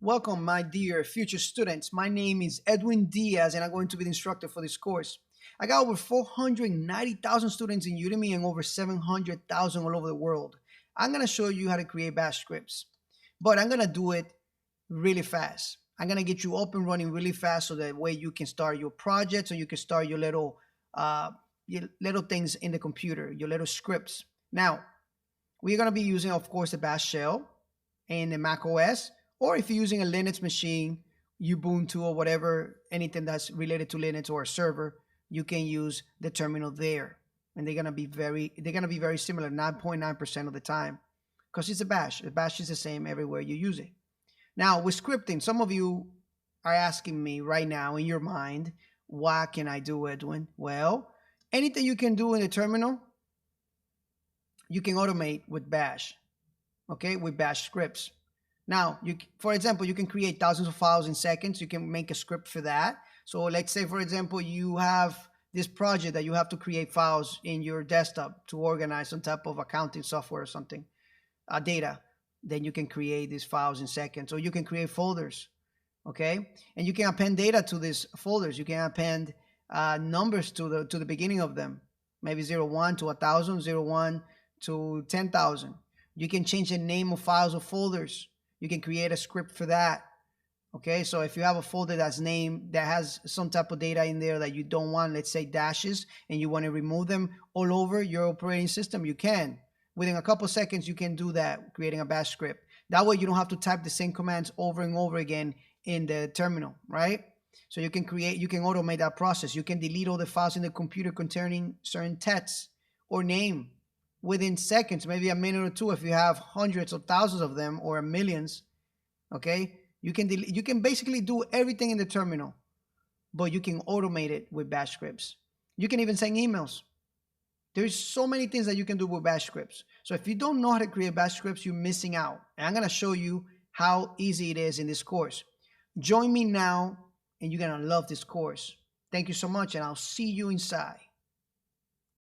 Welcome, my dear future students. My name is Edwin Diaz, and I'm going to be the instructor for this course. I got over 490,000 students in Udemy and over 700,000 all over the world. I'm going to show you how to create bash scripts, but I'm going to do it really fast. I'm going to get you up and running really fast so that way you can start your projects or you can start your little things in the computer, your little scripts. Now, we're going to be using, of course, the bash shell in the Mac OS, or if you're using a Linux machine, Ubuntu or whatever, anything that's related to Linux or a server, you can use the terminal there. And they're gonna be very similar 9.9% of the time, because it's a bash. The bash is the same everywhere you use it. Now with scripting, some of you are asking me right now in your mind, what can I do, Edwin? Well, anything you can do in the terminal, you can automate with bash, okay, with bash scripts. Now, for example, you can create thousands of files in seconds. You can make a script for that. So let's say, for example, you have this project that you have to create files in your desktop to organize some type of accounting software or something, data. Then you can create these files in seconds. Or you can create folders, okay? And you can append data to these folders. You can append numbers to the beginning of them, maybe 01 to 1,000, 01 to 10,000. You can change the name of files or folders. You can create a script for that. Okay, so if you have a folder that's named, that has some type of data in there that you don't want, let's say dashes, and you want to remove them all over your operating system, you can. Within a couple seconds, you can do that, creating a bash script. That way you don't have to type the same commands over and over again in the terminal, right? So you can automate that process. You can delete all the files in the computer containing certain texts or name within seconds, maybe a minute or two. If you have hundreds or thousands of them or millions, okay, you can basically do everything in the terminal, but you can automate it with bash scripts. You can even send emails. There's so many things that you can do with bash scripts. So if you don't know how to create bash scripts, you're missing out. And I'm going to show you how easy it is in this course. Join me now, and you're going to love this course. Thank you so much, and I'll see you inside.